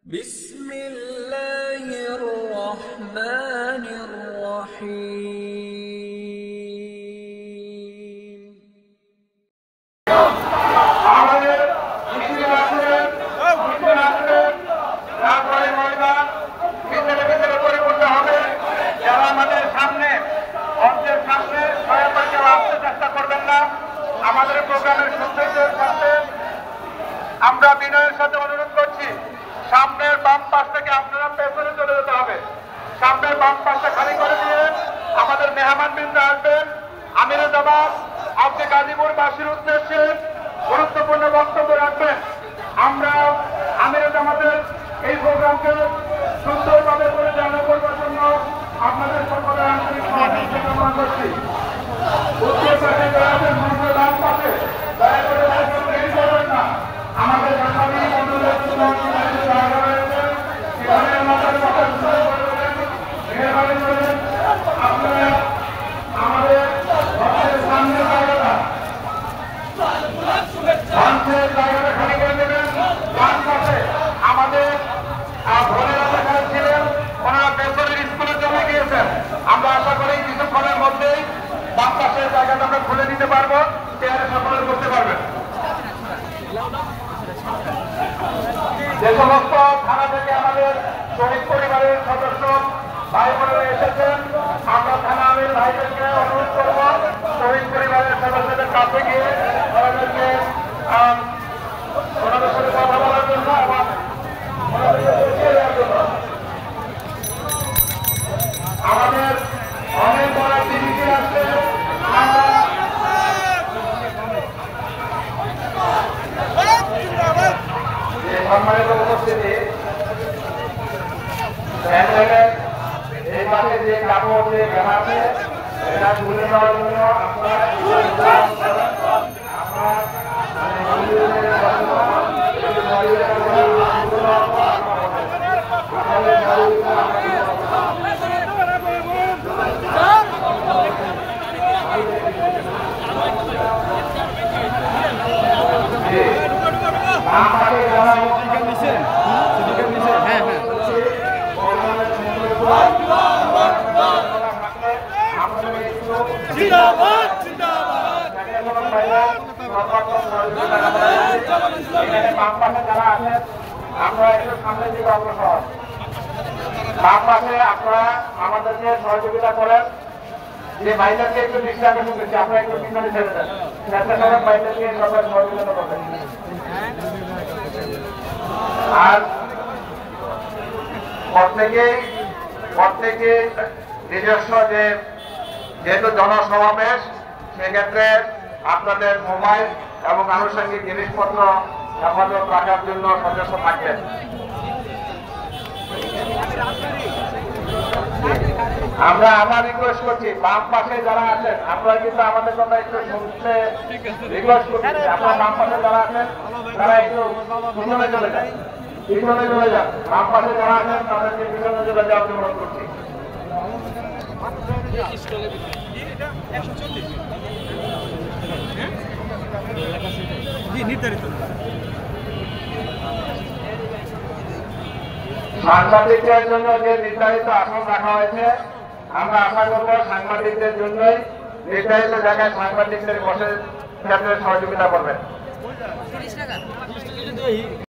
بسم الله الرحمن الرحيم আমাদের মিছিল আসলেন তারপরে ময়দান ভিতরে পরিপূর্ণ হবে। যারা আমাদের সামনে মঞ্চের সামনে সহায়তা কেউ আসতে চেষ্টা করবেন না। আমাদের প্রোগ্রামের সৌন্দর্যের সাথে আমরা বিনয়ের সাথে অনুরোধ করছি, সামনের বাম পাশ থেকে আপনারা পেছনে চলে যেতে হবে। সামনের বাম পাশটা খালি করে দিয়ে আমাদের মেহমানবৃন্দ আসবেন। আমিরুজ্জামান আজকে গাজীপুরবাসীর উদ্দেশ্যে গুরুত্বপূর্ণ বক্তব্য রাখবেন। আমরা আমিরুজ্জামানের এই প্রোগ্রামকে সুন্দরভাবে পরিচালনা করবার জন্য আপনাদের সকলের আন্তরিক সহযোগিতা কামনা করছি। উত্তর পাশে যারা আছেন মঞ্চের বাম পাশে দয়া করে দেরি করবেন না। আমাদের সাংবাদিক বন্ধুদের জন্য জায়গা রয়েছে, সেখানে আমাদের কথা শুনে করবেন। মেহরবানি করে আপনারা আমাদের মঞ্চের সামনে জায়গাটা খালি করে দেবেন। ডান পাশে আমাদের ভোলেরা যেখানে ছিলেন ওনারা বেসরকারি স্কুলে চলে গিয়েছেন। আমরা আশা করি কিছুক্ষণের মধ্যেই বাম পাশের জায়গাটা আমরা খুলে দিতে পারবো, চেয়ারে সকলে করতে পারবেন। যে সমস্ত থানা থেকে আমাদের শহীদ পরিবারের সদস্য ভাই বোনেরা এসেছেন, আমরা থানা আমির ভাইদেরকে অনুরোধ করব শহীদ পরিবারের সদস্যদের কাছে গিয়ে ওনাদেরকে ওনাদের সাথে কথা বলার জন্য এবং ওনাদেরকে বুঝিয়ে দেওয়ার জন্য। আমাদের অনেক বড় টিভিতে আসছে। সম্মানিত উপস্থিতি, এই পাশে যে কাপড় যে ঘেরা আছে এটা তুলে দেওয়ার জন্য আমরা একটু সামনে দিকে অগ্রসর। বাম পাশে আপনারা আমাদেরকে সহযোগিতা করেন। যে বাইরেকে একটু দৃষ্টি আকর্ষণ করছি, আপনারা একটু পিছনে ছেড়ে দেন। চেষ্টা করেন বাইরেকে সবাই সহযোগিতা করবেন। আর প্রত্যেকে নিজস্ব যেহেতু জনসমাবেশ, সেক্ষেত্রে আপনাদের মোবাইল এবং আনুষঙ্গিক জিনিসপত্র হেফাজত রাখার জন্য সদস্য থাকবেন। আমরা আবার রিকোয়েস্ট করছি, বাম পাশে যারা আছেন আপনারা কিন্তু আমাদের কথা একটু শুনতে রিকোয়েস্ট করছি। আপনারা বাম পাশে যারা আছেন তারা একটু পিছনে চলে যান, পিছনে চলে যান। বাম পাশে যারা আছেন তাদেরকে পিছনে চলে যাওয়ার জন্য অনুরোধ করছি। সাংবাদিকদের জন্য যে নির্ধারিত আসন রাখা হয়েছে, আমরা আশা করব সাংবাদিকদের জন্যই নির্ধারিত জায়গায় সাংবাদিকদের বসে ক্ষেত্রে সহযোগিতা করবেন।